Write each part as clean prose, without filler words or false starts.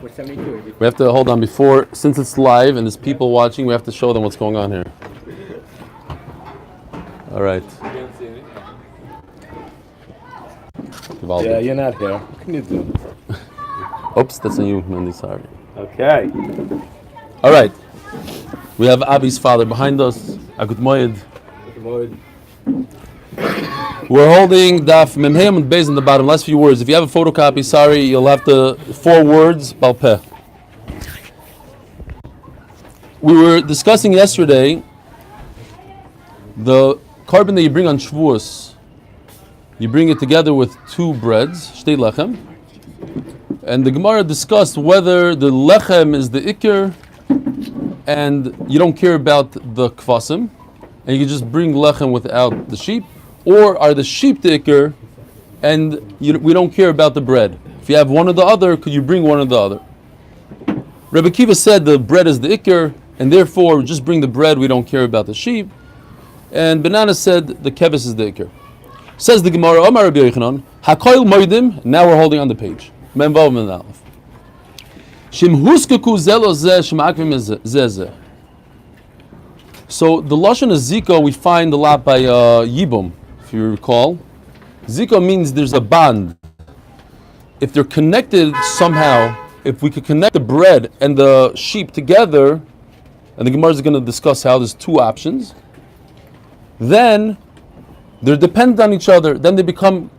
We have to hold on before, since it's live and there's people watching, we have to show them what's going on here. All right. Yeah, you're not here. What can you do? Oops, that's on you, Mandy, sorry. Okay. All right. We have Abi's father behind us. Agud Moed. We're holding Daf Memheim and Beis on the bottom. Last few words. If you have a photocopy, sorry, you'll have to 4 words. Balpeh. We were discussing yesterday the carbon that you bring on Shavuos. You bring it together with 2 breads, shtei lechem, and the Gemara discussed whether the lechem is the ikr, and you don't care about the kvasim, and you can just bring lechem without the sheep, or are the sheep the ikr, and we don't care about the bread. If you have one or the other, could you bring one or the other? Rebbe Kiva said the bread is the ikr, and therefore just bring the bread, we don't care about the sheep. And Banana said the kevis is the ikr. Says the Gemara, Omar Rabbi Yochanan, Hakoil Moedim, now we're holding on the page. Mem Vav Mem Aleph. Shim Huskaku Zelo Zeh Shemakvim Zeh. So the Lashon of Zika we find a lot by Yibum, if you recall. Zika means there's a bond. If they're connected somehow, if we could connect the bread and the sheep together, and the Gemara is going to discuss how there's 2 options, then they're dependent on each other, then they become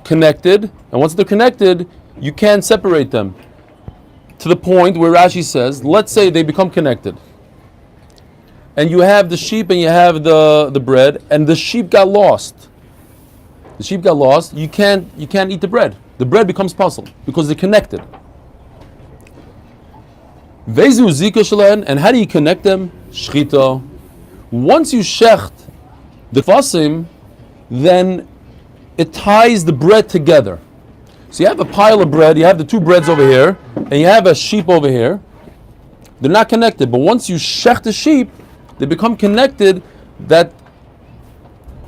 connected, and once they're connected, you can't separate them. To the point where Rashi says, let's say they become connected, and you have the sheep and you have the bread, and the sheep got lost. The sheep got lost, you can't eat the bread. The bread becomes puzzle, because they're connected. Vezu zika shelen, and how do you connect them? Shchita. Once you shecht the kvasim, then it ties the bread together. So you have a pile of bread, you have the 2 breads over here, and you have a sheep over here. They're not connected, but once you shech the sheep, they become connected that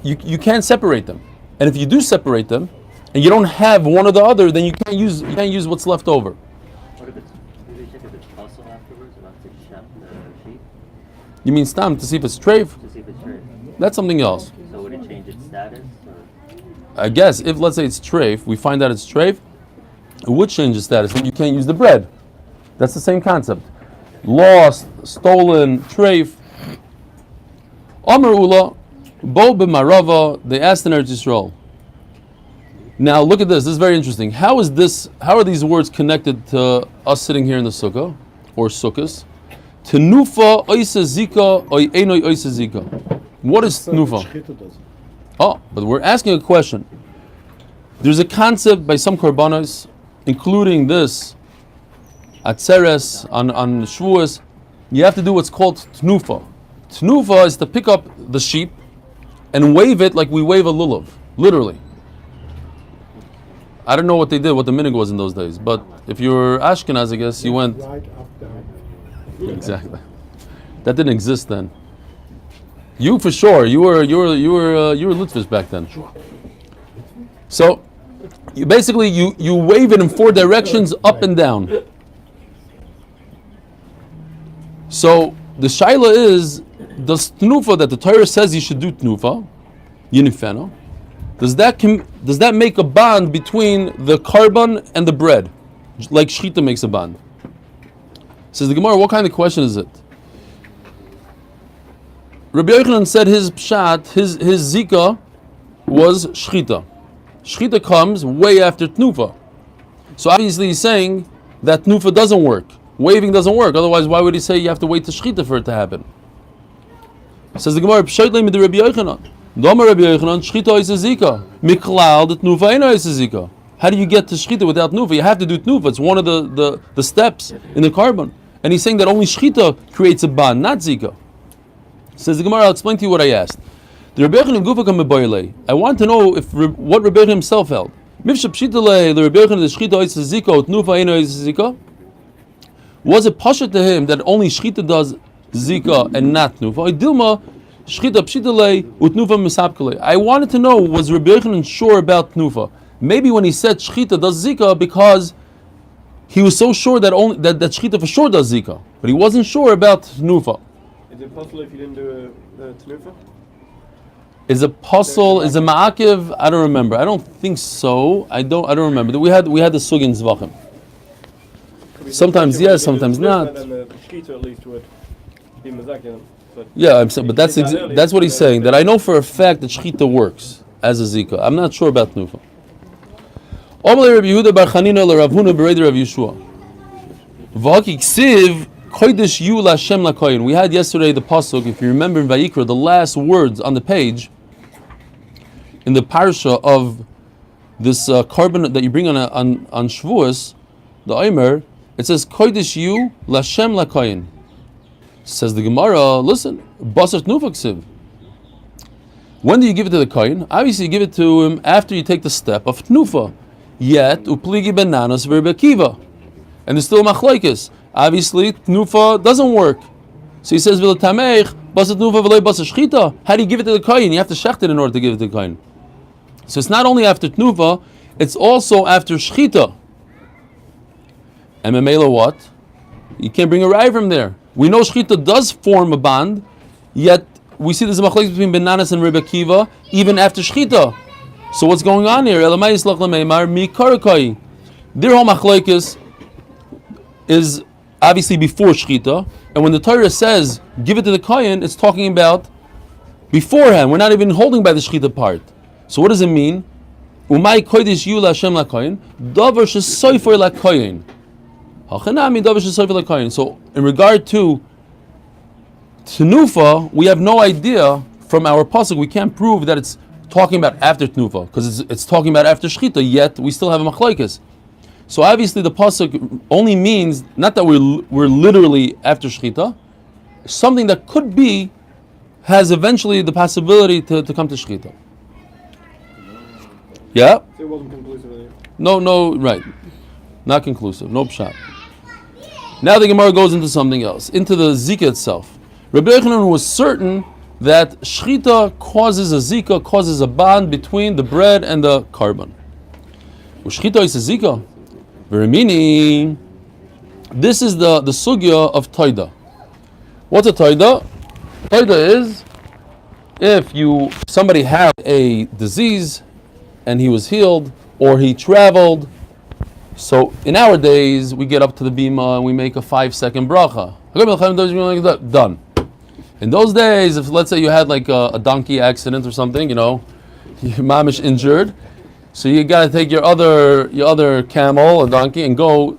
you can't separate them. And if you do separate them, and you don't have one or the other, then you can't use what's left over. What if it's puzzle afterwards, about to shech the sheep? You mean stam, to see if it's treif? To see if it's treif. That's something else. So would it change its status? Or? I guess if, let's say it's treif, we find out it's treif, it would change the status, then you can't use the bread. That's the same concept. Lost, stolen, treif. Amar Ula, Bo b'marava, they asked in Eretz Yisrael. Now look at this is very interesting. How are these words connected to us sitting here in the sukkah, or sukkahs? Tenufa oisa zika, oy enoi oisa zika. What is tenufa? Oh, but we're asking a question. There's a concept by some korbanos, including this, atzeres, on Shavuos, you have to do what's called tnufa. Tnufa is to pick up the sheep and wave it like we wave a lulav, literally. I don't know what they did, what the minhag was in those days, but if you were Ashkenaz, I guess you went. Exactly. That didn't exist then. You for sure. You were Litvish back then. So, you basically you wave it in 4 directions, up and down. So the shaila is, does tnufa that the Torah says you should do tnufa, yinifeno, does that make a bond between the carbon and the bread, like shchita makes a bond? Says the Gemara, what kind of question is it? Rabbi Yochanan said his pshat, his zika was shchita. Shchita comes way after tnufa. So obviously he's saying that tnufa doesn't work. Waving doesn't work. Otherwise, why would he say you have to wait to shchita for it to happen? Says the Gemara, pshat leim the Rabbi Yochanan. Doma Rabbi Yochanan, shchita is a zika. Miklal, the tnufa eno is a zika. How do you get to shchita without tnufa? You have to do tnufa. It's one of the steps in the carbon. And he's saying that only shchita creates a bond, not zika. Says the Gemara, I'll explain to you what I asked. The Rabbi Yochanan gufa kam beboile. I want to know what Rabbi Yochanan himself held. Mifsha pshitale, the Rabbi Yochanan the shchita is a zika, tnufa eno is a zika. Was it pasha to him that only shchita does zika and not tnufa? Dilma shchita pshitale utnufa misapkale. I wanted to know, was Rabbi Yochanan sure about tnufa? Maybe when he said shchita does zika because he was so sure that only that shchita for sure does zika, but he wasn't sure about tnufa. Is it possible if you didn't do a tnufa? Is a puzzle? Is a ma'akiv? I don't remember. I don't think so. I don't remember. We had the sugin zvachim. Sometimes yes, sometimes not. And then the shkita at least would be mazakin. Yeah, but that's what he's saying. That I know for a fact that shchita works as a zika. I'm not sure about tnufa. Omer Rabbi Yehuda bar Chanina le Rav Huna b'Reder Rav Yeshua. V'haki ksiv kodesh yu l'Hashem l'koyin. We had yesterday the pasuk, if you remember in Vayikra, the last words on the page in the parsha of this carbon that you bring on Shavuos, the Omer, it says kodesh yu l'Hashem l'koyin. Says the Gemara, listen, basar tnufa ksiv. When do you give it to the koyin? Obviously, you give it to him after you take the step of tnufa. Yet upligi benanos v'rebekiva, and there's still machlokes. Obviously, tnufa doesn't work. So he says v'letameich basar tnufa v'lei basar shchita. How do you give it to the koyin? You have to shecht it in order to give it to the koyin. So it's not only after tnufa, it's also after shchita. And memela what? You can't bring a raya from there. We know shchita does form a bond, yet we see there's a machlokes between benanos and rebekiva even after shchita. So what's going on here? Their whole machlokes is obviously before shchita, and when the Torah says give it to the kohen, it's talking about beforehand. We're not even holding by the shchita part. So what does it mean? Umay kodesh yu l'Hashem l'kohen, davar shesoifer l'kohen. Hachanami davar shesoifer l'kohen. So in regard to tenufa, we have no idea from our pasuk. We can't prove that it's talking about after tnufa, because it's talking about after shchita, yet we still have a machlokes. So obviously the pasuk only means not that we're literally after shchita, something that could be, has eventually the possibility to come to shchita. Yeah? So it wasn't conclusive. No, right. Not conclusive, no pshat. Now the Gemara goes into something else, into the zika itself. Rabbi Yochanan was certain that shchita causes a zika, causes a bond between the bread and the carbon. Shchita is a zika. Verimini. This is the sugya of toida. What's a toida? Toida is if somebody had a disease and he was healed, or he traveled. So in our days we get up to the bima and we make a 5-second bracha. Done. In those days, if let's say you had like a donkey accident or something, your mamish injured, so you got to take your other camel or donkey and go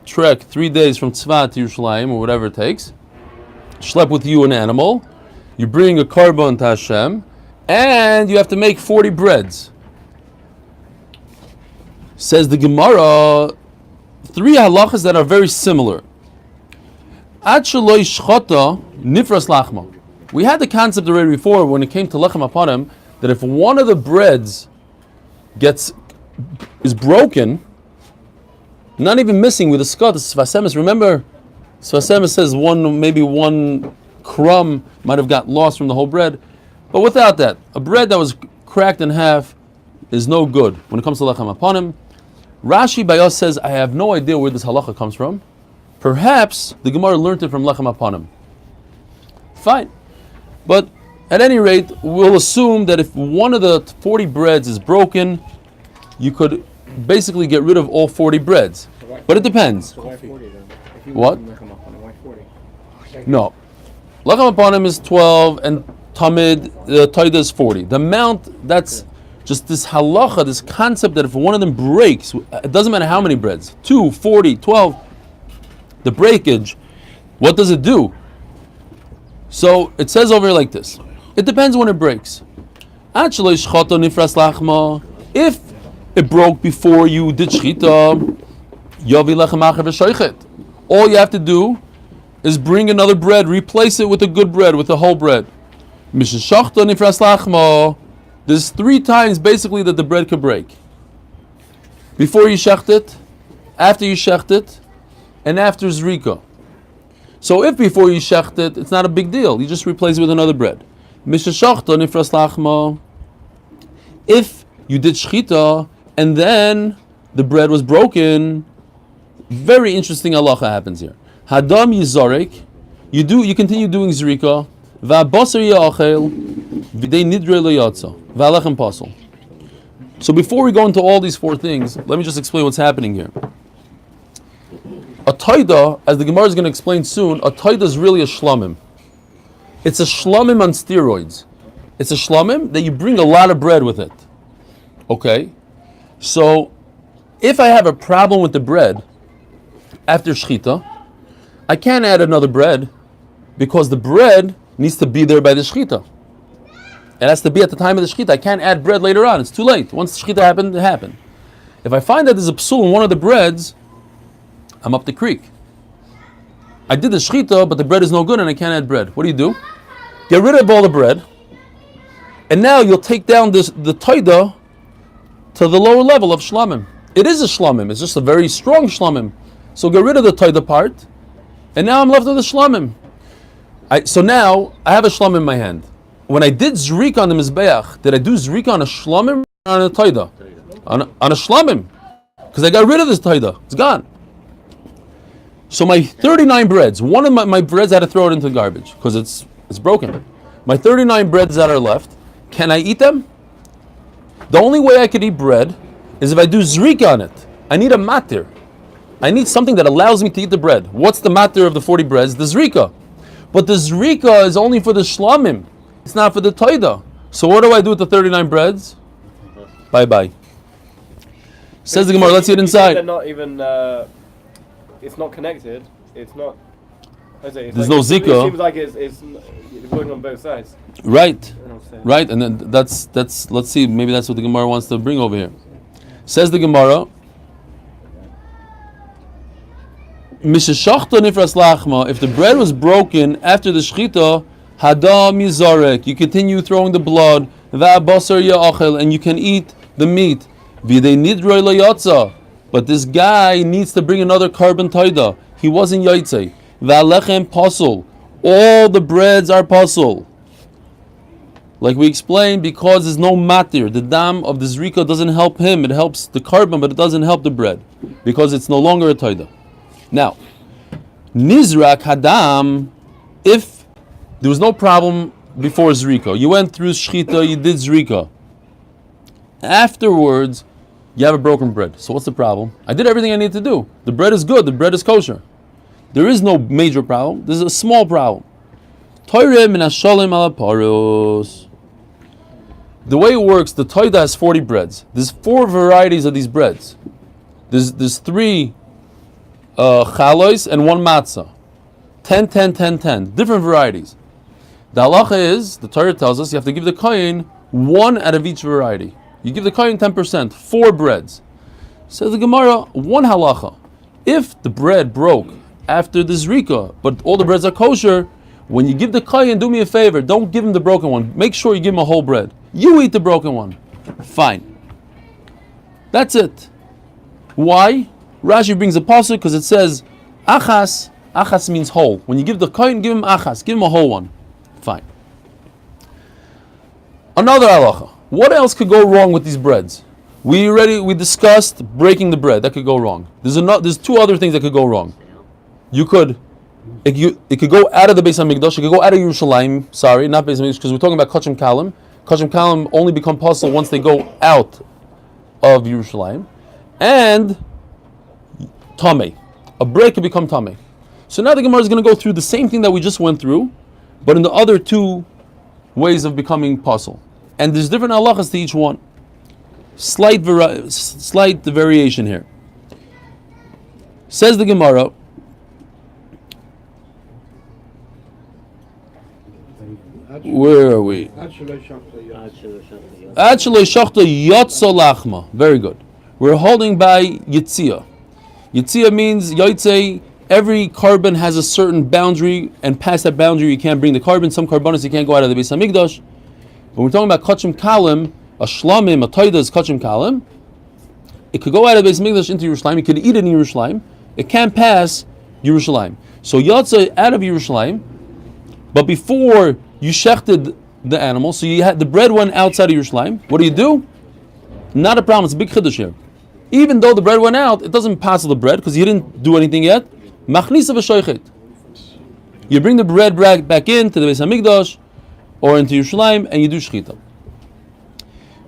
trek 3 days from Tzfat to Yerushalayim or whatever it takes. Schlep with you an animal. You bring a carbon to Hashem, and you have to make 40 breads. Says the Gemara, 3 halachas that are very similar. Ad sheloi shchata nifras lachma. We had the concept already before when it came to lechem apanim that if one of the breads is broken, not even missing with the skat, the svasemis. Remember, svasemis says maybe one crumb might have got lost from the whole bread, but without that, a bread that was cracked in half is no good when it comes to lechem apanim. Rashi Bayos says, I have no idea where this halacha comes from. Perhaps the Gemara learned it from lechem apanim. Fine. But at any rate, we'll assume that if one of the 40 breads is broken, you could basically get rid of all 40 breads. But it depends. So why 40 then? What? Why 40? No. Lechem apanim is 12 and Tamid, the Taida is 40. The amount, that's just this halacha, this concept that if one of them breaks, it doesn't matter how many breads, 2, 40, 12, the breakage, what does it do? So it says over here like this. It depends when it breaks. If it broke before you did shchita, all you have to do is bring another bread, replace it with a good bread, with a whole bread. There's 3 times basically that the bread could break. Before you shecht it, after you shecht it, and after zrika. So if before you shecht it, it's not a big deal. You just replace it with another bread. If you did shchita and then the bread was broken, Very interesting halacha happens here. Hadam yizarek, you continue doing zrika, va'basar ya'achel, v'dei nidre le'yatza, v'alechem pasol. So before we go into all these four things, let me just explain what's happening here. A taida, as the Gemara is going to explain soon, a taida is really a shlamim. It's a shlamim on steroids. It's a shlamim that you bring a lot of bread with it. Okay? So, if I have a problem with the bread after shchita, I can't add another bread because the bread needs to be there by the shchita. It has to be at the time of the shchita. I can't add bread later on. It's too late. Once the shchita happened, it happened. If I find that there's a psul in one of the breads, I'm up the creek. I did the shchita, but the bread is no good and I can't add bread. What do? Get rid of all the bread, and now you'll take down the taida to the lower level of shlamim. It is a shlamim. It's just a very strong shlamim. So get rid of the taida part, and now I'm left with a shlamim. So now I have a shlamim in my hand. When I did zrika on the mizbeach, did I do zrika on a shlamim or on a taida? On a shlamim, because I got rid of this taida. It's gone. So my 39 breads, one of my breads I had to throw it into the garbage because it's broken. My 39 breads that are left, can I eat them? The only way I could eat bread is if I do zrika on it. I need a matir. I need something that allows me to eat the bread. What's the matir of the 40 breads? The zrika. But the zrika is only for the shlamim. It's not for the taida. So what do I do with the 39 breads? Bye-bye. Says the Gemara, let's see it inside. They're not even... it's not connected. It's not. There's no zika. It seems like it's working on both sides. Right, right, and then that's. Let's see. Maybe that's what the Gemara wants to bring over here. Says the Gemara. Mishashachta nifras lachma. If the bread was broken after the shchita, hadam yizarek. You continue throwing the blood. Va'basar ya'achel, and you can eat the meat. V'dei nidroi layatza. But this guy needs to bring another carbon taida. He wasn't yaitze. V'alechem pasul. All the breads are pasul. Like we explained, because there's no matir. The dam of the zrika doesn't help him. It helps the carbon, but it doesn't help the bread. Because it's no longer a taida. Now, nizrak hadam, if there was no problem before zrika, you went through shchita, you did zrika. Afterwards, you have a broken bread. So what's the problem? I did everything I need to do. The bread is good. The bread is kosher. There is no major problem. There's a small problem. The way it works, the taida has 40 breads. There's 4 varieties of these breads. There's 3 chalois and 1 matzah. 10, 10, 10, 10. Different varieties. The halacha is, the Torah tells us, you have to give the kohen 1 out of each variety. You give the kohen 10%, 4 breads. Says the Gemara, 1 halacha. If the bread broke after the zrika, but all the breads are kosher, when you give the kohen, do me a favor, don't give him the broken one. Make sure you give him a whole bread. You eat the broken one. Fine. That's it. Why? Rashi brings a pasuk because it says, achas. Achas means whole. When you give the kohen, give him achas. Give him a whole one. Fine. Another halacha. What else could go wrong with these breads? We discussed breaking the bread. That could go wrong. There's 2 other things that could go wrong. It could go out of the Beis HaMikdash. It could go out of Yerushalayim. Sorry, not Beis HaMikdash, because we're talking about Kachim Kalim. Kachim Kalim only become possible once they go out of Yerushalayim. And Tameh. A bread could become Tameh. So now the Gemara is going to go through the same thing that we just went through, but in the other 2 ways of becoming puzzle. And there's different halachas to each one. Slight variation here. Says the Gemara, where are we? Very good. We're holding by Yitzia. Yitzia means Yaitse. Every carbon has a certain boundary, and past that boundary you can't bring the carbon. Some carbonas you can't go out of the Beis HaMikdash. When we're talking about Kachim Kalim, a shlamim, a taida is Kachim Kalim. It could go out of the Beis HaMikdash into Yerushalayim. You could eat it in Yerushalayim. It can't pass Yerushalayim. So Yatsa out of Yerushalayim, but before you shechted the animal, so the bread went outside of Yerushalayim. What do? Not a problem. It's a big chiddush here. Even though the bread went out, it doesn't pass the bread because you didn't do anything yet. Machnisa v'shoichet. You bring the bread back into the Beis Hamikdash or into Yerushalayim and you do shchita.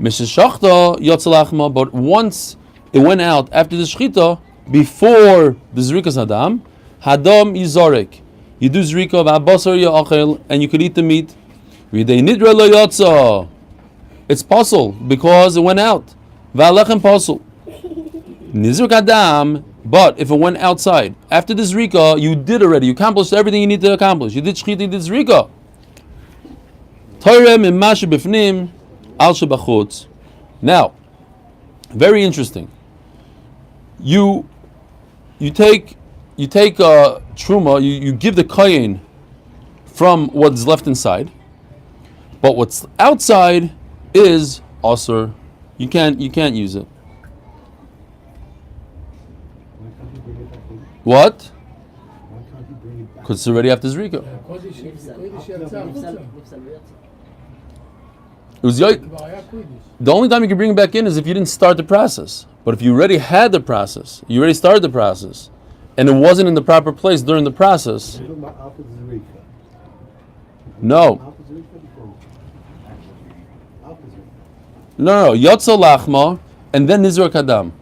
Mishashachta yotzalachma, but once it went out after the shchita, before the zrikas hadam, hadam yizorek. You do zrika v'abasar ya'achel, and you could eat the meat. V'idei nidra lo yotza. It's possible because it went out. V'alechem possible. Nizruk hadam, but if it went outside after the zrika, you did already. You accomplished everything you need to accomplish. You did shchita, you did zrika. Toirem imashe b'fnim. Now, very interesting. You take truma. You give the kohen from what's left inside, but what's outside is asur. You can't use it. What? Because it's already after zrika. The only time you can bring it back in is if you didn't start the process. But if you already had the process, you already started the process, and it wasn't in the proper place during the process. No. No. Yotza lachma, and then nizra kadam.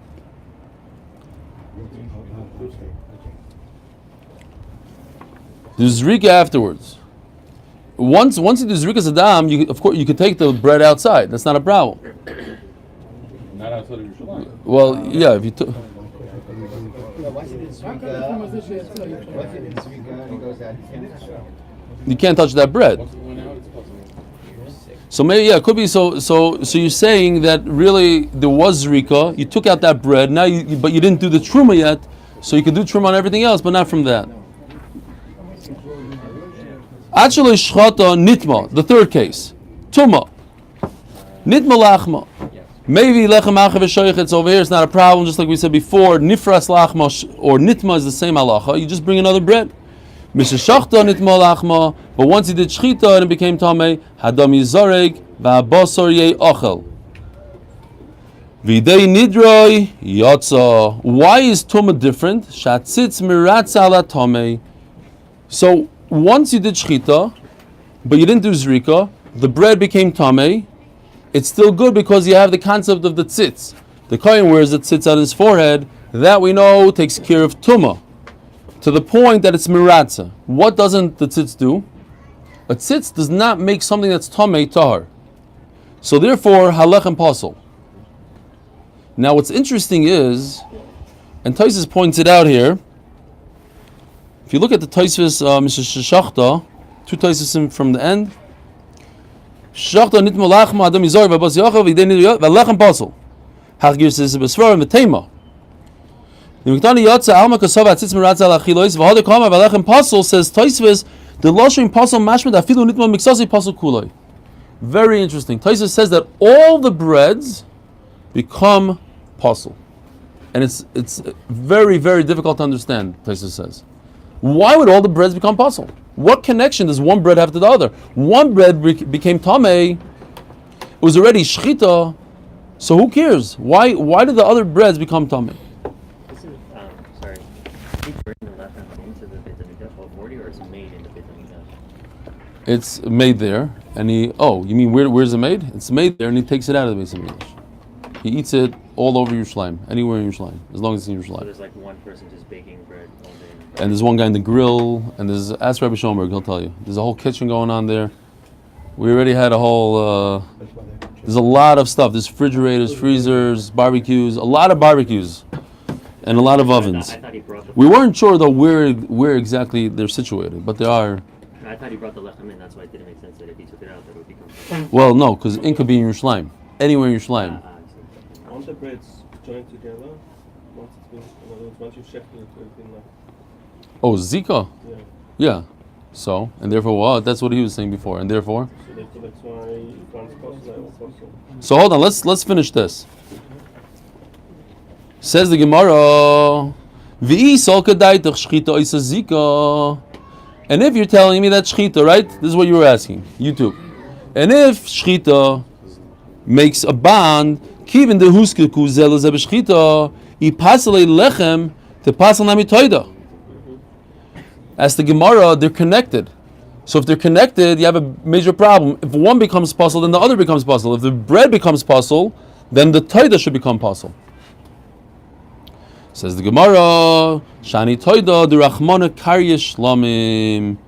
There's zrika afterwards. Once you do zrikas adam, of course you could take the bread outside. That's not a problem. Not outside of Yerushalayim. Well, yeah, if you took. You can't touch that bread. So maybe it could be so you're saying that really there was zrika. You took out that bread now, but you didn't do the truma yet, so you could do truma on everything else, but not from that. Actually, shchata nitma, the third case, tuma, nitma lachma. Maybe lechem achav v'shoichetz over here. It's not a problem. Just like we said before, nifras lachma or nitma is the same halacha. You just bring another bread. Mishashachta nitma lachma. But once he did shchita and it became tamei, hadam yizareg v'abasar yei ochel. V'idei nidroi yotza. Why is tuma different? Shatzitz miratza ala tamei. So once you did shchita, but you didn't do zrika, the bread became tamei. It's still good because you have the concept of the tzitz. The kohen wears the tzitz on his forehead. That we know takes care of tumah, to the point that it's miratza. What doesn't the tzitz do? A tzitz does not make something that's tamei tahar. So therefore, halechem pasol. Now what's interesting is, and Taisus points it out here, if you look at the Taisus Shachta, two Taisus from the end, Shachta nitma lachma adam yizor v'abas yachav v'lechem pasol. Hachgir says b'svarim v'tema. V'miktani yotza alma kasav atzitz miratza l'achilois v'hader kama v'lechem pasol, says Taisus, the lashon pasol mashmed afilu nitma miksasi pasol kuloi. Very interesting. Taisus says that all the breads become pasol, and it's very, very difficult to understand. Taisus says, why would all the breads become pasol? What connection does one bread have to the other? One bread became tamei. It was already shchita, so who cares? Why did the other breads become tamei? Sorry. He bring the lechem into the Beit Hamikdash already, or is it made in the Beit Hamikdash? It's made there, and you mean where's it made? It's made there, and he takes it out of the Beit Hamikdash. He eats it all over Yerushalayim, anywhere in Yerushalayim, as long as it's in Yerushalayim. So there's like one person just baking bread all day. And there's one guy in the grill, and ask Rabbi Schoenberg, he'll tell you. There's a whole kitchen going on there. We already had a whole, there's a lot of stuff. There's refrigerators, freezers, barbecues, a lot of barbecues, and a lot of ovens. I thought he brought the We weren't sure though where exactly they're situated, but they are. I thought he brought the lechem in, that's why it didn't make sense that if he took it out, that it would become... Well, no, because it could be in Yerushalayim, anywhere in Yerushalayim. Once the bread's joined together, once you shekel it, everything like... Oh, Zika? Yeah. Yeah. So, and therefore what? That's what he was saying before, and therefore? So that's why one's possible. So hold on, let's finish this. Says the Gemara, V'i sol kadaitach shchita isa zika. And if you're telling me that shchita, right? This is what you were asking, you too. And if shchita makes a bond, Kivin de huskiku zel ze b'shchita I pasale lechem to pasal nami toida. As the Gemara, they're connected. So if they're connected, you have a major problem. If one becomes puzzle, then the other becomes puzzle. If the bread becomes puzzle, then the toida should become puzzle. Says the Gemara, Shani toida derachmana karya shlamim.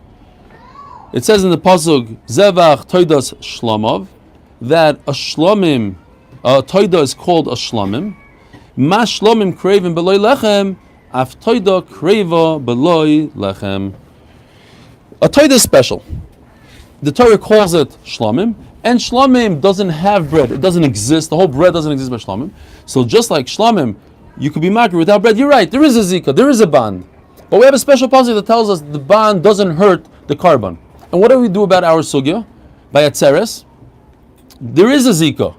It says in the pasuk Zevach toidas shlamav that a shlamim, toida is called a shlamim. Ma shlomim craven beloy lechem, af toida creva beloy lechem. A toida is special. The Torah calls it shlomim, and shlomim doesn't have bread. It doesn't exist. The whole bread doesn't exist by shlomim. So just like shlomim, you could be makir without bread. You're right. There is a zika. There is a bond, but we have a special policy that tells us the bond doesn't hurt the carbon. And what do we do about our sugya? By atzeres, there is a zika,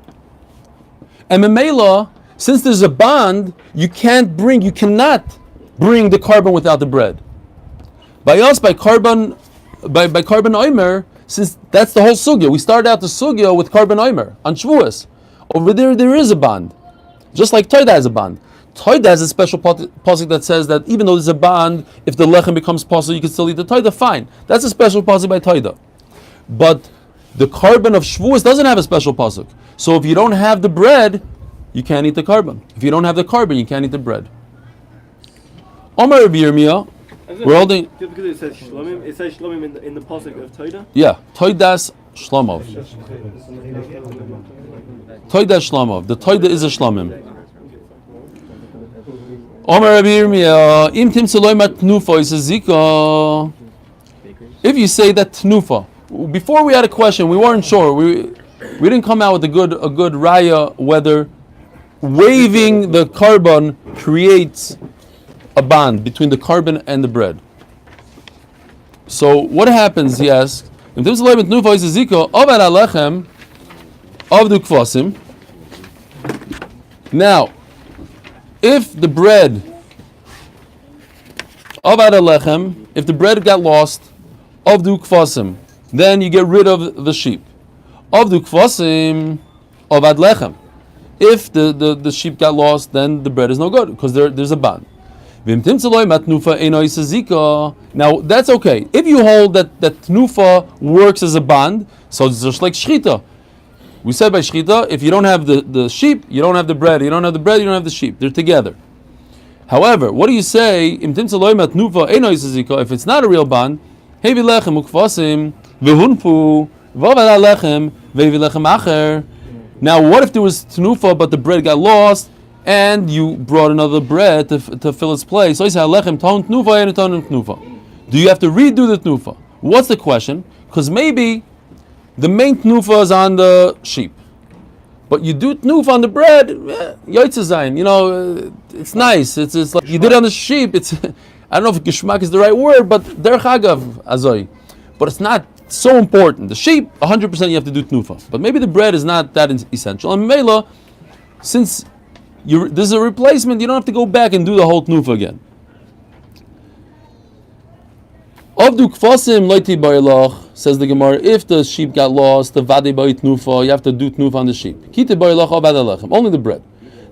and memela. Since there's a bond, you cannot bring the carbon without the bread. By us, by carbon oimer, since that's the whole sugya. We started out the sugya with carbon oimer on Shavuos. Over there is a bond, just like Toida has a bond. Toida has a special pasuk that says that even though there's a bond, if the lechem becomes possible, you can still eat the Toida. Fine, that's a special pasuk by Toida. But the carbon of Shavuos doesn't have a special pasuk. So if you don't have the bread, you can't eat the carbon. If you don't have the carbon, you can't eat the bread. Omar Rabbi Yirmiyah, we're holding. Because it says shlomim in the pasuk of Toida. Yeah, Toidas Shlomov. Toidas Shlomov. The Toida is a Shlomim. Omar Rabbi Yirmiyah, Im Tim Seloimat Tnufa is a Zika. If you say that Tnufa, before we had a question, we weren't sure. We didn't come out with a good raya whether waving the carbon creates a bond between the carbon and the bread. So what happens, he asks, now, if the bread if the bread got lost, avdu kvasim, then you get rid of the sheep. Avdu kvasim avad lechem. If the sheep got lost, then the bread is no good because there's a bond. Now that's okay. If you hold that tnufa works as a bond, so it's just like shchita. We said by shchita, if you don't have the sheep, you don't have the bread. You don't have the bread, you don't have the sheep. They're together. However, what do you say? If it's not a real bond, now, what if there was tenufa, but the bread got lost, and you brought another bread to fill its place? So you say, do you have to redo the tenufa? What's the question? Because maybe the main tenufa is on the sheep, but you do tenufa on the bread, yoitzazayin, it's nice. It's like you did it on the sheep. It's I don't know if geshmak is the right word, but derech hagav azoi. But it's not so important. The sheep, 100% you have to do tenufa. But maybe the bread is not that essential. And mela, since there's a replacement, you don't have to go back and do the whole tenufa again. Avdu kfasim loiti bailach, says the Gemara, if the sheep got lost, the vade bai tenufa, you have to do tenufa on the sheep. Kite bailach avad alechem, only the bread.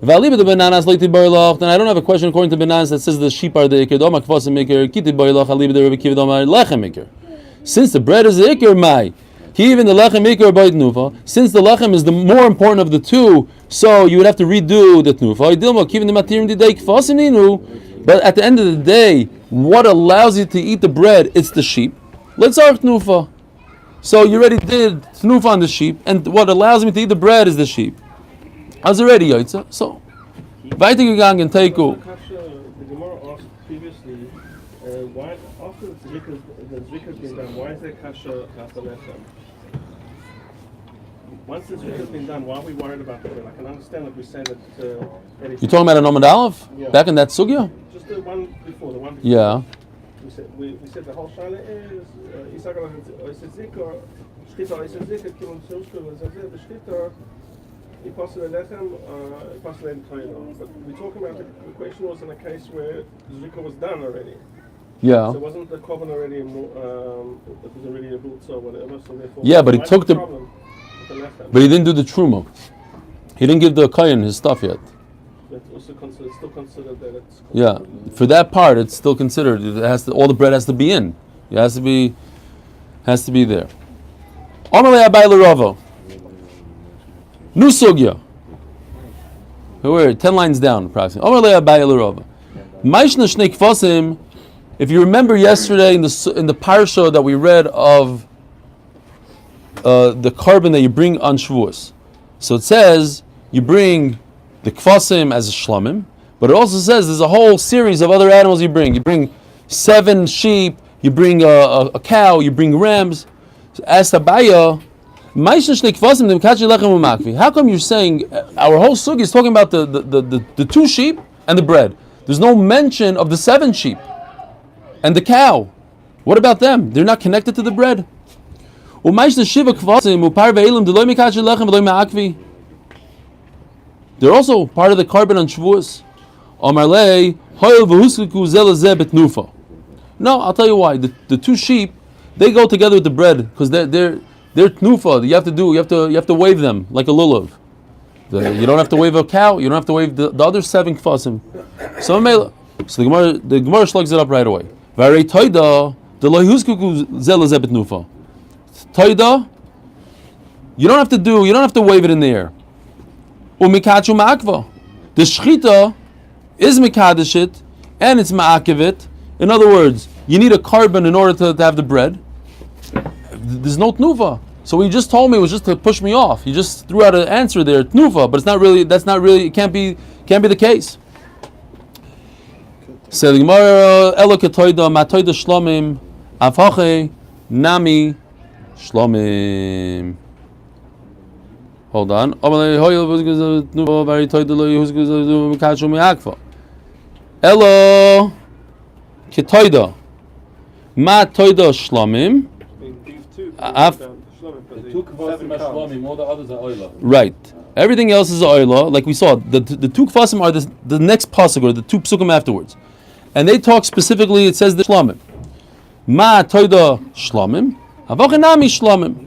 Valiba the bananas loiti bailach, then I don't have a question according to bananas that says the sheep are the ikir, doma kfasim maker, kite bailach, aliba the Rebbe Kiva doma lechem maker. Since the bread is the ikir, mai, even the lechem ikir by tenufa. Since the lechem is the more important of the two, so you would have to redo the tenufa. But at the end of the day, what allows you to eat the bread? It's the sheep. Let's start tenufa. So you already did tenufa on the sheep, and what allows me to eat the bread is the sheep. I was already yaitza. So, weiter gegangen and teiku. The Gemara asked previously, why after the zrika's been done, why is there kasha lechem? Once the zrika's been done, why are we worried about it? I can understand that we say that. You're talking about a Nomad Aleph? Yeah. Back in that sugya? Just the one before. Yeah. We said the whole shaila is Isaac is zika, shtita is zika, kimun tzurshku is zika, the shtita. But we're talking about the question was in a case where Zrika was done already. Yeah. So wasn't the korban already it was already a boot or whatever, so therefore yeah, but he took but he didn't do the truma. He He didn't give the kohen his stuff yet. It's also still considered that it's. Yeah, for that part, it's still considered. It has to, all the bread has to be in. It has to be there. Amalei Abai L'Rava. New sugya. We're 10 lines down, approximately. Amalei Abai L'Rava. Maishna Shnei Kvasim. If you remember yesterday in the parsha that we read of the carbon that you bring on Shavuos. So it says you bring the kvasim as a shlamim, but it also says there's a whole series of other animals you bring. You bring 7 sheep, you bring a cow, you bring rams. So asked Abaya, how come you're saying our whole sugi is talking about the 2 sheep and the bread? There's no mention of the 7 sheep and the cow. What about them? They're not connected to the bread. They're also part of the carbon on Shavuos. No, I'll tell you why. The 2 sheep, they go together with the bread because they're tnufa. You have to wave them like a lulav. You don't have to wave a cow. You don't have to wave the other 7 kvasim. So the Gemara slugs it up right away. Toida, you don't have to wave it in the air. Umikachu ma'akva. The shchita is mikadeshit and it's ma'akivit. In other words, you need a carbon in order to have the bread. There's no tnuva. So what you just told me was just to push me off. You just threw out an answer there, tnuva, but it's not really. That's not really. It can't be the case. So the Gemara elo ketoida matoida shlomim afache nami shlomim. Hold on. Elo ketoida ma toida shlomim. Right. Everything else is oila. Like we saw, the 2 kvasim are the next pasuk or the 2 psukim afterwards, and they talk specifically. It says the shlomim. Ma toida shlomim, avochinami shlomim.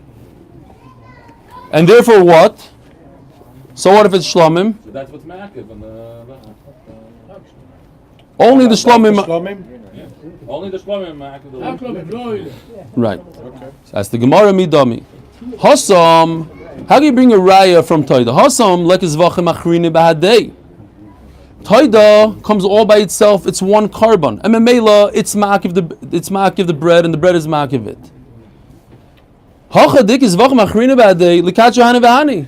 And therefore, what? So what if it's shlomim? So that's what's ma'akiv on the. Only the shlomim. Only the shlomim ma'akiv. Right. Okay. So that's the Gemara midami. Hasam. How do you bring a raya from Toida? Hasam lekes vachem achrine bahadei. Toida comes all by itself. It's 1 carbon. And memela, it's ma'akiv the bread, and the bread is ma'akiv it. Hachadik is vachem achrine bahadei likach hani v'hani.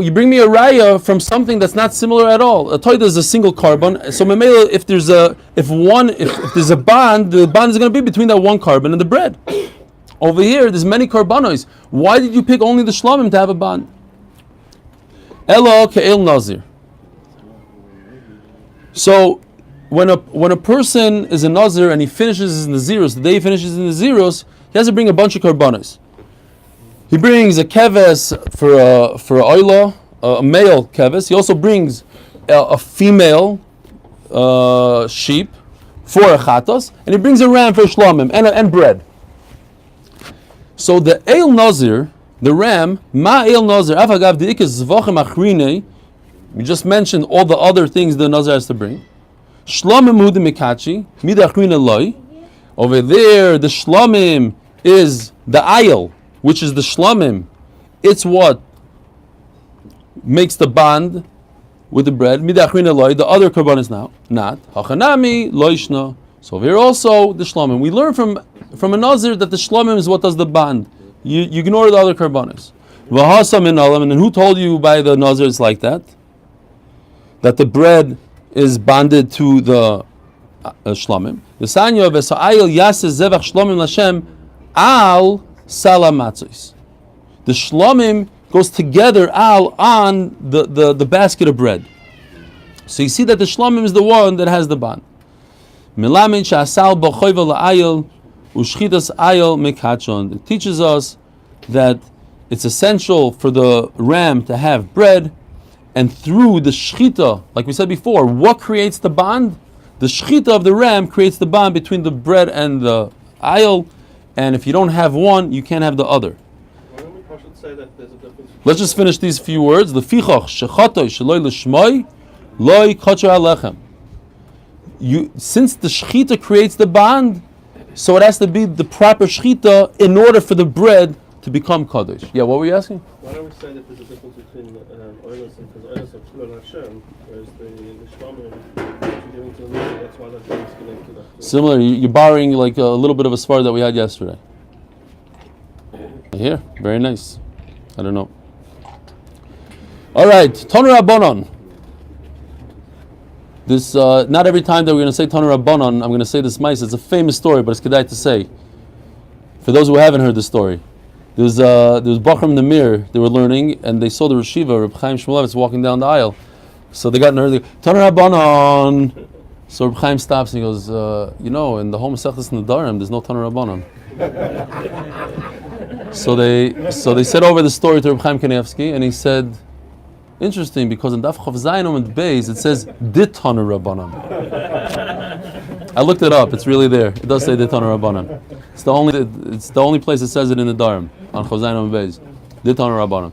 You bring me a raya from something that's not similar at all. A toida is a single carbon. So memela, if there's a bond, the bond is going to be between that 1 carbon and the bread. Over here, there's many karbanos. Why did you pick only the shlomim to have a bond? Elo ke'el nazir. So, when a person is a nazir and he finishes his naziros, the day he finishes his naziros, he has to bring a bunch of karbanos. He brings a keves for a oila, a male keves. He also brings a female sheep for a chatos, and he brings a ram for a shlomim and bread. So the eil nazir, the ram, ma eil nazir, afagav deikes zvachem achrine. We just mentioned all the other things the nazir has to bring. Shlomim hudim mikachi mida achrine loy. Over there, the shlomim is the aisle, which is the shlomim. It's what makes the bond with the bread. Mida achrine loy. The other korban is now not hachanami loishna. So over here also the shlomim. We learn from a nazir that the shlomim is what does the bond. You ignore the other karbanos. And then who told you by the nazir it's like that? That the bread is bonded to the shlomim. The sanya v'sa'ayil yaseh zevach shlomim l'Hashem al salamatzos. The shlomim goes together al on the basket of bread. So you see that the shlomim is the one that has the bond. Milamin sha'asal b'choyva la'ayil u'shchitas ayil mikachon. It teaches us that it's essential for the ram to have bread, and through the shchita, like we said before, what creates the bond? The shchita of the ram creates the bond between the bread and the ayil, and if you don't have one, you can't have the other. Why don't we pass it say that there's a difference. Let's just finish these few words. Lefichach shechatoi sheloi l'shmoi loi kacher alechem. Since the shechita creates the bond, so it has to be the proper shechita in order for the bread to become kadosh. Yeah, what were you asking? Why don't we say that there's a difference between oilers and because oilers are Chilul Hashem, whereas the shlamim you're giving to the Lord, that's why that is connected to that. Similar, you're borrowing like a little bit of a svar that we had yesterday. Here, very nice. I don't know. All right, Toner Rabbanon. This not every time that we're going to say Toner Rabbanon, I'm going to say this mice. It's a famous story, but it's kedai to say. For those who haven't heard the story, there was Bachram Namir. They were learning, and they saw the Reshiva, Reb Chaim Shmulevitz, walking down the aisle. So they got nervous. Toner Rabbanon. So Reb Chaim stops and he goes, in the home Masechtas Nedarim, there's no Toner Rabbanon. So they said over the story to Reb Chaim Kanievsky, and he said, interesting, because in Daf Chav Zayin Amud Beis it says Dit Toner Rabbanon. I looked it up; it's really there. It does say Dit Toner Rabbanon. It's the only place it says it in the Dharm on Chav Zayin Amud Beis. Dit Toner Rabbanon.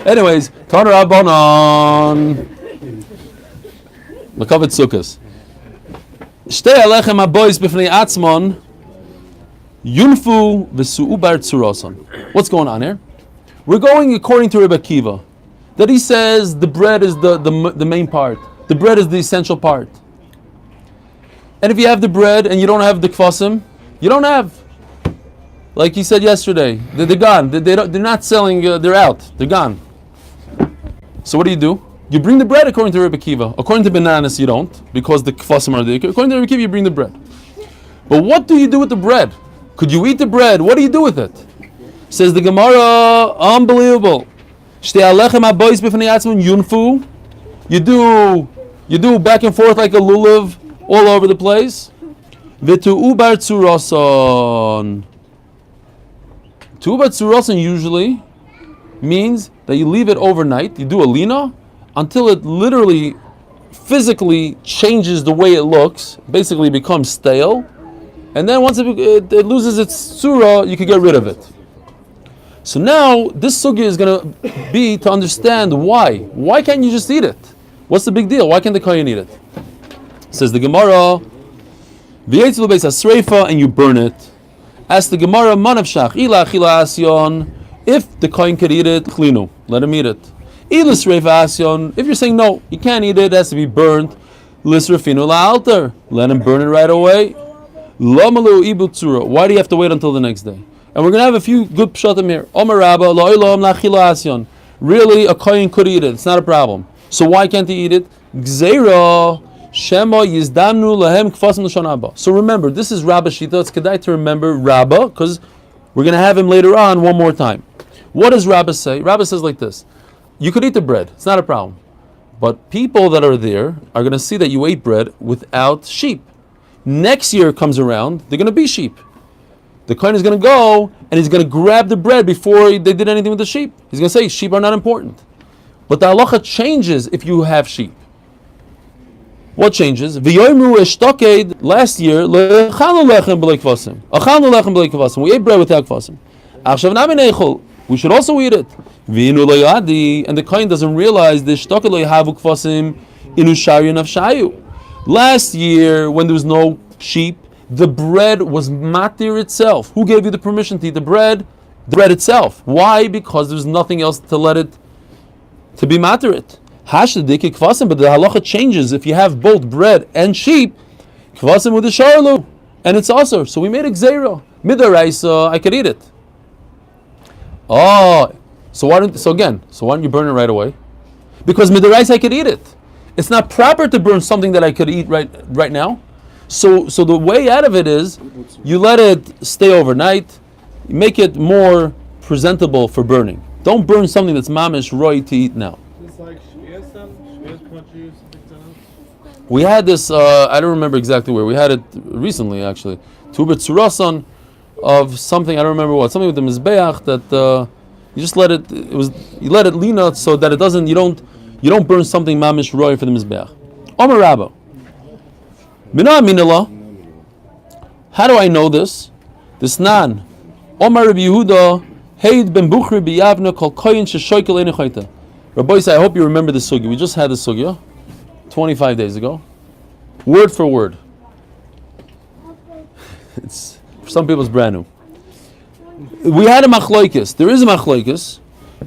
Anyways, Toner Rabbanon. Makavet Sukkos. Shtei alechem habois b'fnei atzmon. Yunfu v'su'u bar tzurason. What's going on here? We're going according to Rebbe Akiva, that he says the bread is the main part. The bread is the essential part. And if you have the bread and you don't have the kvasim, you don't have. Like he said yesterday, they're gone. They're not selling. They're out. They're gone. So what do? You bring the bread according to Rebbe Akiva. According to bananas, you don't, because the kvasim are there. According to Rebbe Akiva, you bring the bread. But what do you do with the bread? Could you eat the bread? What do you do with it? Says the Gemara, unbelievable. You do back and forth like a lulav all over the place. Tu'ubar tzurason usually means that you leave it overnight. You do a lina until it literally, physically changes the way it looks. Basically becomes stale. And then once it loses its surah, you can get rid of it. So now, this sugya is going to be to understand why. Why can't you just eat it? What's the big deal? Why can't the kohen eat it? Says the Gemara, v'yetzilu beis hasreifa, and you burn it. Ask the Gemara, manavshach, ila achila asyon, if the kohen could eat it, chlinu, let him eat it. Ila sreifa asyon, if you're saying no, you can't eat it, it has to be burnt, lisrafinu la'alter, let him burn it right away. Lamalu ibu tzura, why do you have to wait until the next day? And we're going to have a few good pshatim here. Omer Rabba, lo'ilam la'chila asyon. Really, a kohen could eat it. It's not a problem. So why can't he eat it? Gzeira shema yizdamnu lahem kfasim l'shon haba. So remember, this is Rabba Shita. It's kedai to remember Rabba, because we're going to have him later on one more time. What does Rabba say? Rabba says like this. You could eat the bread. It's not a problem. But people that are there are going to see that you ate bread without sheep. Next year comes around, they're going to be sheep. The kohen is going to go and he's going to grab the bread before they did anything with the sheep. He's going to say sheep are not important. But the halacha changes if you have sheep. What changes? Last year, we ate bread without kvasim. We should also eat it. And the kohen doesn't realize last year, when there was no sheep, the bread was matir itself. Who gave you the permission to eat the bread? The bread itself. Why? Because there's nothing else to let it to be matir it. Hashtadik kvasim, but the halacha changes if you have both bread and sheep. Kvasim with the sharlu, and it's also. So we made a gzeira midaraisa. I could eat it. Oh, so why don't you burn it right away? Because midaraisa I could eat it. It's not proper to burn something that I could eat right now. So the way out of it is you let it stay overnight, make it more presentable for burning. Don't burn something that's mamish roy to eat now. It's like shvias country. We had this, I don't remember exactly where, we had it recently actually. Tubet Surasan of something, I don't remember what, something with the Mizbeach that you just let it lean out so that it doesn't, you don't burn something mamish roy for the Mizbeach. Omer Rabba. How do I know this? This nan. Omar Rabbi Yehuda Heid ben Bukhri biyavna kol koyin sheshoikel ein chayta. Rabbi say, I hope you remember this sugya. We just had this sugya 25 days ago, word for word. It's for some people it's brand new. We had a machlokes. There is a machlokes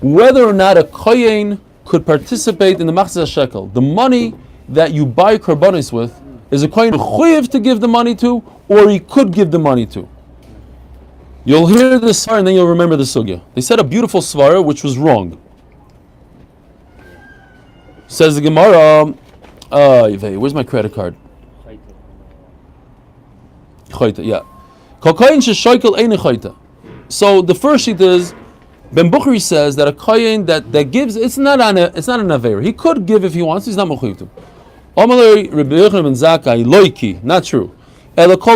whether or not a koyin could participate in the machzah shekel. The money that you buy karbanis with is a koyin mechuyev to give the money to, or he could give the money to. You'll hear the svara and then you'll remember the sugya. They said a beautiful svara which was wrong. Says the Gemara, where's my credit card? Yeah. So the first sheet is Ben Bukhari says that a kohen that gives, it's not an aver. He could give if he wants. He's not mechuyev to. Amalei Rabbi Yochanan ben Zakkai loiki, not true. You must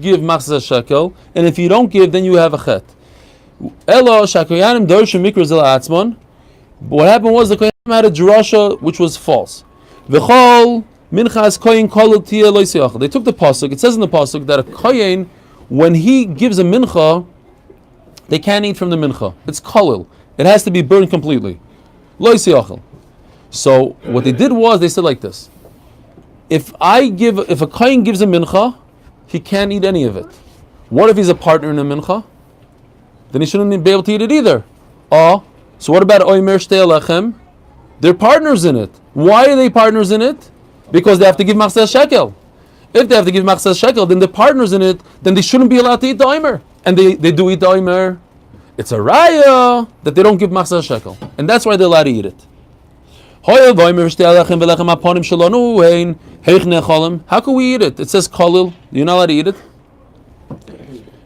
give machzah shekel, and if you don't give, then you have a chet. What happened was the kohen had a drasha which was false. They took the pasuk. It says in the pasuk that a kohen, when he gives a mincha, they can't eat from the mincha. It's kolil. It has to be burned completely. So what they did was they said like this: if a kohen gives a mincha, he can't eat any of it. What if he's a partner in a mincha? Then he shouldn't be able to eat it either. So what about oimer shtei alechem? They're partners in it. Why are they partners in it? Because they have to give machzah shekel. If they have to give machzah shekel, then they're partners in it. Then they shouldn't be allowed to eat the oimer, and they do eat the oimer. It's a raya that they don't give machzah shekel, and that's why they're allowed to eat it. How can we eat it? It says kolil. You're not allowed to eat it.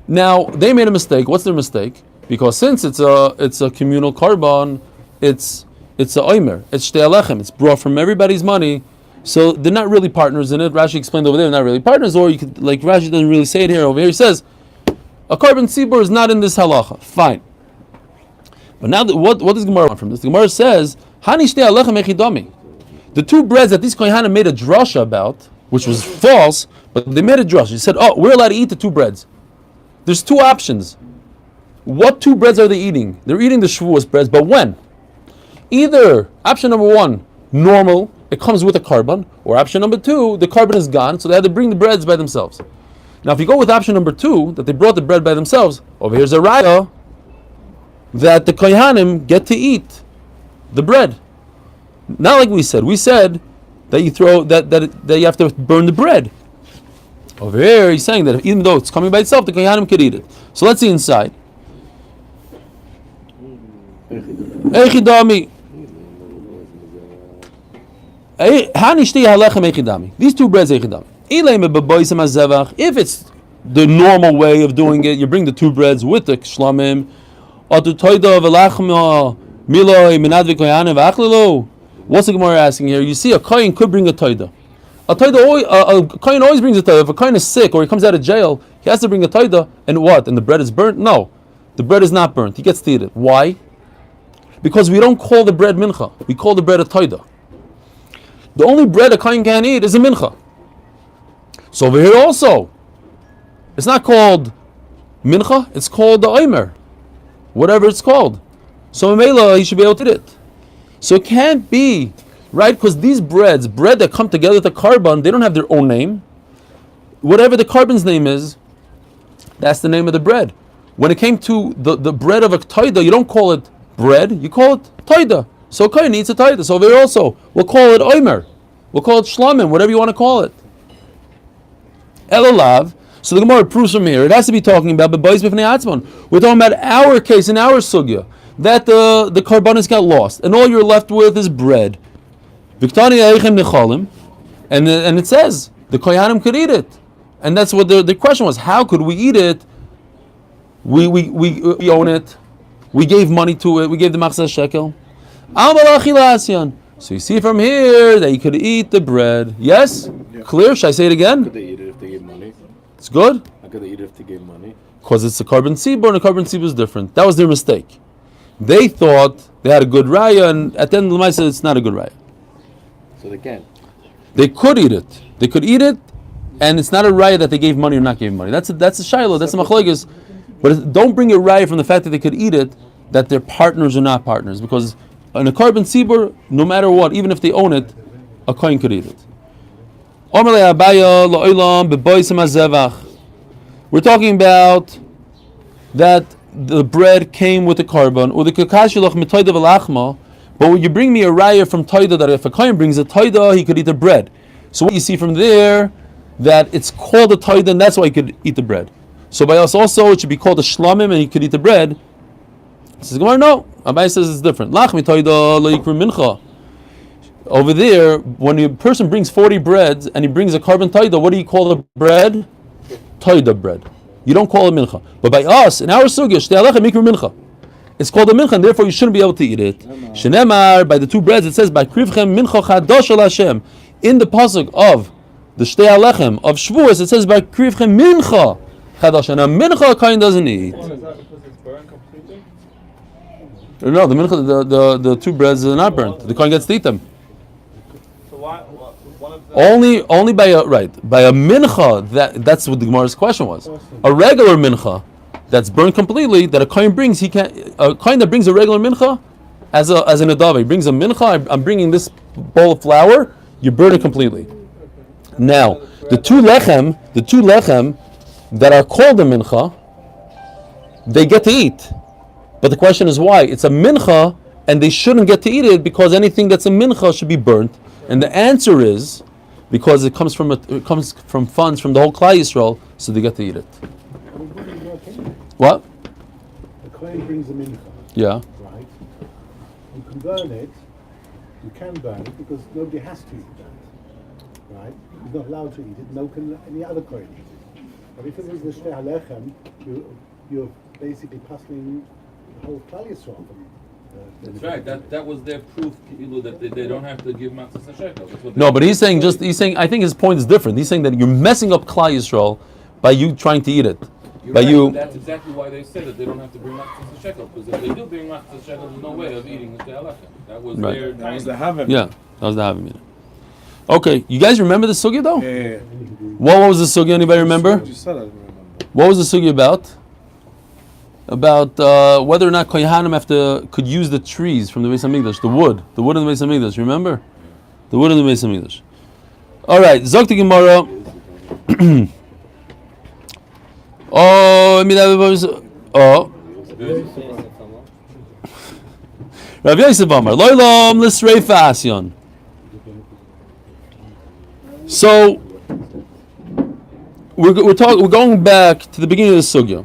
Now they made a mistake. What's their mistake? Because since it's a communal korban, it's a oimer. It's shtei alechem. It's brought from everybody's money, so they're not really partners in it. Rashi explained over there, they're not really partners. Or you could, like Rashi doesn't really say it here. Over here he says a korban tzibur is not in this halacha. Fine. But now what does Gemara want from this? The Gemara says hani shtei alechem echidami. The two breads that these kohanim made a drasha about, which was false, but they made a drasha. He said, we're allowed to eat the two breads. There's two options. What two breads are they eating? They're eating the Shavuos breads, but when? Either option number one, normal, it comes with a korban, or option number two, the korban is gone, so they had to bring the breads by themselves. Now, if you go with option number two, that they brought the bread by themselves, over here's a raya that the kohanim get to eat the bread. Not like we said. We said that you throw that you have to burn the bread. Over here, he's saying that even though it's coming by itself, the kohanim could eat it. So let's see inside. Echidami. These two breads echidami. If it's the normal way of doing it, you bring the two breads with the shlamim. What's the Gemara asking here? You see, a kohen could bring a toida. A kohen always brings a toida. If a kohen is sick or he comes out of jail, he has to bring a toida. And what? And the bread is burnt? No, the bread is not burnt. He gets to eat it. Why? Because we don't call the bread mincha. We call the bread a toida. The only bread a kohen can eat is a mincha. So over here also, it's not called mincha. It's called the oimer, whatever it's called. So Mela, he should be able to eat it. So it can't be, right? Because these bread that come together with the korban, they don't have their own name. Whatever the korban's name is, that's the name of the bread. When it came to the bread of a toida, you don't call it bread, you call it toida. So kohen eats a toida. So there also, we'll call it oimer. We'll call it shlamim, whatever you want to call it. Elalav. So the Gemara proves from here, it has to be talking about b'bois b'fnei atzmon. We're talking about our case, in our sugya, that the karbanis got lost, and all you're left with is bread. Viktani eichem nechalim, and it says the kohanim could eat it, and that's what the question was: how could we eat it? We own it. We gave money to it. We gave the machzah shekel. So you see from here that you could eat the bread. Yes, yeah. Clear. Should I say it again? Could they eat it if they gave money? It's good. How could they eat it if they gave money? Because it's a korban tzibur, and a korban tzibur is different. That was their mistake. They thought they had a good raya, and at the end of the Maisa, it's not a good raya. So they can't. They could eat it. They could eat it, and it's not a raya that they gave money or not gave money. That's a shiloh. That's a machlokes. But don't bring a raya from the fact that they could eat it, that they're partners or not partners. Because in a carbon tzibur, no matter what, even if they own it, a kohen could eat it. We're talking about that the bread came with the carbon, or the kakashilach mitoida v'lachma. But when you bring me a raya from toida, that if a kohen brings a toida, he could eat the bread. So what you see from there, that it's called a toida, and that's why he could eat the bread. So by us also, it should be called a shlamim, and he could eat the bread. Says Gemara, no. Abai says it's different. Lach mitoida lo yikru mincha. Over there, when a person brings 40 breads and he brings a carbon toida, what do you call the bread? Toida bread. You don't call it mincha. But by us, in our sugya, shtei alechem mikru mincha. It's called a mincha, and therefore you shouldn't be able to eat it. Shenemar, by the two breads, it says, by krivchem mincha chadosh al Hashem. In the pasuk of the shtei alechem of Shavuos, it says, by krivchem mincha chadosh. And a mincha a kohen doesn't eat. Is that because it's burned completely? No, the mincha, the two breads are not burnt. The kohen gets to eat them. So why one of the Only by a mincha, that's what the Gemara's question was. A regular mincha that's burned completely, that a kohen brings, a kohen that brings a regular mincha as an adava, he brings a mincha. I'm bringing this bowl of flour. You burn it completely. Now the two lechem that are called a mincha, they get to eat. But the question is why? It's a mincha, and they shouldn't get to eat it because anything that's a mincha should be burnt. And the answer is because it comes from funds from the whole Klal Yisrael, so they get to eat it. What? The kohen brings a mincha. Yeah. Right. You can burn it. You can burn it because nobody has to eat that. Right. You're not allowed to eat it. No can any other kohen eat it. But if it was the shtei halechem, you're basically passing the whole Klal Yisrael from. That's right. That was their proof, that they don't have to give matzah and shekel. No, but he's saying I think his point is different. He's saying that you're messing up Klal Yisrael by you trying to eat it. That's exactly why they said that they don't have to bring matzah and shekel, because if they do bring matzah and shekel, there's no way of eating the she'alechem. That was right. That was the havim. Yeah, that was the havim. Okay, you guys remember the sugya though? Yeah. What was the sugya? Anybody remember? You said I remember. What was the sugya about? About whether or not Kohanim could use the trees from the Beis Hamikdash, the wood in the Beis Hamikdash. Remember, the wood in the Beis Hamikdash. All right, Zok the Gemara. Rav Yosef Amar Loilam Lisrei Fasyon. So we're going back to the beginning of the sugya.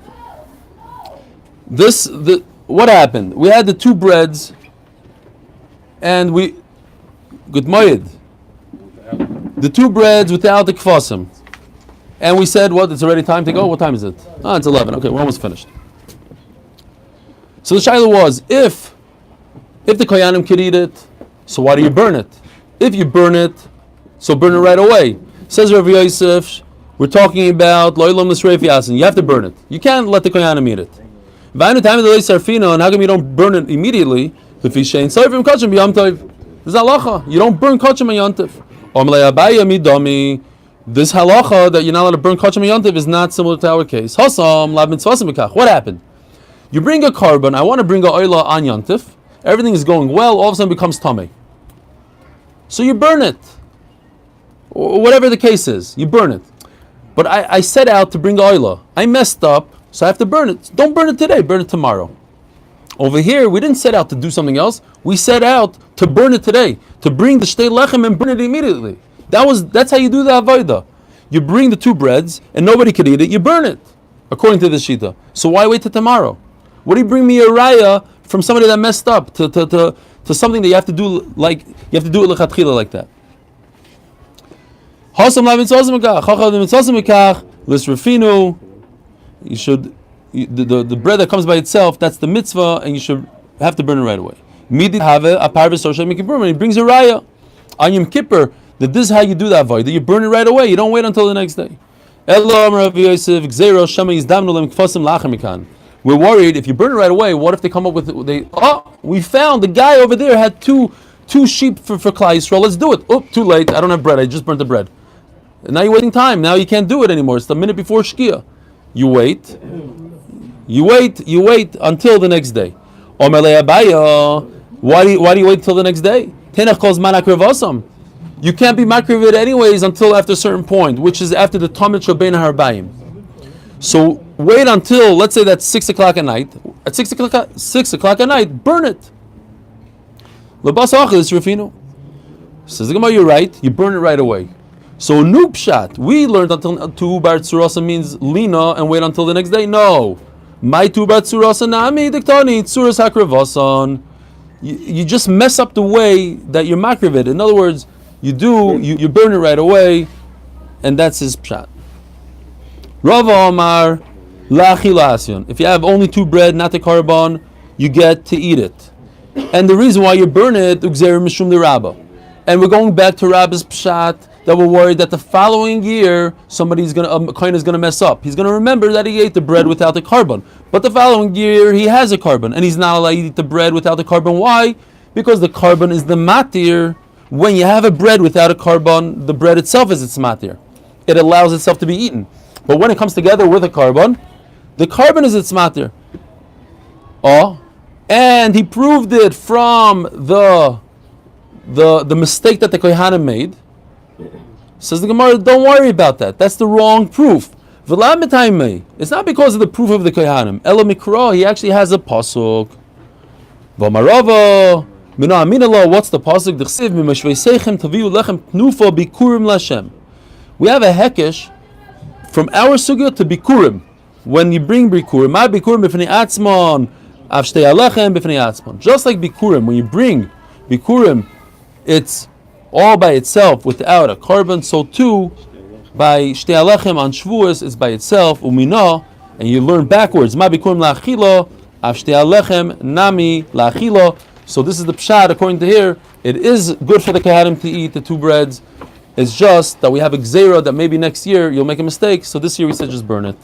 What happened? We had the two breads, and good moed. The two breads without the kvasim, and we said, "What? It's already time to go. What time is it? It's 11. Okay, we're almost finished." So the shaila was, if the koyanim could eat it, so why do you burn it? If you burn it, so burn it right away. Says Rav Yosef, we're talking about lo'ilam l'sreif yasin. You have to burn it. You can't let the koyanim eat it. And how come you don't burn it immediately? This is halacha. You don't burn kachim and yantif. This halacha that you're not allowed to burn kachim and yantif is not similar to our case. What happened? You bring a carbon. I want to bring a oila on yantif. Everything is going well. All of a sudden, it becomes tamei. So you burn it, or whatever the case is. You burn it. But I set out to bring oila. I messed up. So I have to burn it. Don't burn it today, burn it tomorrow. Over here, we didn't set out to do something else. We set out to burn it today, to bring the shtei lechem and burn it immediately. That's how you do the avodah. You bring the two breads and nobody could eat it. You burn it, according to the shita. So why wait till tomorrow? What do you bring me a raya from somebody that messed up to something that you have to do it lechatchila like that? You should the bread that comes by itself. That's the mitzvah, and you should have to burn it right away. Midi have a parvis or Yom Kippur, and he brings a raya on Yom Kippur that this is how you do that avodah. You burn it right away. You don't wait until the next day. We're worried if you burn it right away. What if they come up with we found the guy over there had two sheep for Klal Yisrael. Let's do it. Too late. I don't have bread. I just burnt the bread. And now you're wasting time. Now you can't do it anymore. It's the minute before Shkia. You wait. You wait until the next day. Omer le Abaye, why do you wait till the next day? Tenach calls man akrivasam. You can't be makriv it anyways until after a certain point, which is after the Tamid Shabein Harbayim. So wait until, let's say that's 6 o'clock at night. At 6 o'clock at night, burn it. Lebas achlis Rafino. Says the Gemara, you're right. You burn it right away. So nupshat, we learned until tu bar tsurasa means lina and wait until the next day. No, my tu bar tsurasa nami diktani tsuras hakravasan. You just mess up the way that you're makrivid. In other words, you burn it right away, and that's his pshat. Rava Omar lachilasyon. If you have only 2 bread, not the carbon, you get to eat it. And the reason why you burn it, ugzer mishum de Rabba. And we're going back to Rabba's pshat that we're worried that the following year somebody's gonna kohen is gonna mess up. He's gonna remember that he ate the bread without the carbon, but the following year he has a carbon, and he's not allowed to eat the bread without the carbon. Why? Because the carbon is the matir. When you have a bread without a carbon, the bread itself is its matir. It allows itself to be eaten. But when it comes together with a carbon, the carbon is its matir. Oh, and he proved it from the mistake that the Kohanim made. Says the Gemara, don't worry about that. That's the wrong proof. It's not because of the proof of the Kohanim. Ela Mikra, he actually has a pasuk. V'marava mina aminallah. What's the pasuk? D'chsiv mimashveiseichem taviu lechem tnufa bikurim lashem. We have a hekesh from our sugya to bikurim. When you bring bikurim, ma bikurim b'fnei atzmon, avshtei alechem b'fnei atzmon. Just like bikurim, when you bring bikurim, it's all by itself without a carbon. So too, by shtei alechem on Shavuos, it's by itself umina, and you learn backwards. Ma bikurim la'achilo, av shtei alechem nami la'achilo. So this is the pshat according to here. It is good for the kohanim to eat the 2 breads. It's just that we have a gzeira that maybe next year you'll make a mistake. So this year we said just burn it.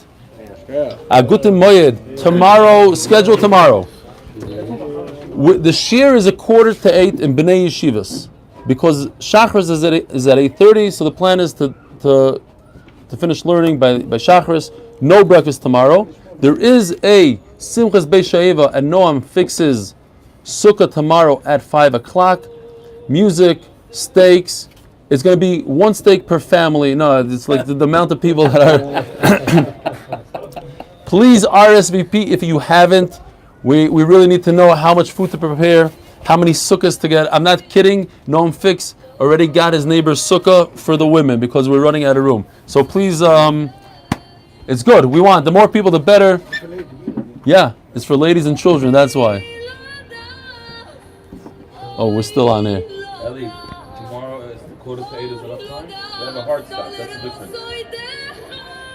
Agutim moyed tomorrow. Schedule tomorrow. The shir is 7:45 in Bnei Yeshivas. Because Shachris is at 8:30, so the plan is to finish learning by Shachris. No breakfast tomorrow. There is a Simchas Beis Sha'eva, and Noam fixes Sukkah tomorrow at 5 o'clock. Music, steaks. It's going to be 1 steak per family. No, it's like the amount of people that are. Please RSVP if you haven't. We really need to know how much food to prepare, how many sukkahs to get. I'm not kidding. Noam Fix already got his neighbor's sukkah for the women because we're running out of room. So please, it's good. We want the more people, the better. Yeah, it's for ladies and children. That's why. Oh, we're still on air. Eli, tomorrow is the 7:45 is enough time? We have a hard stop. That's the difference.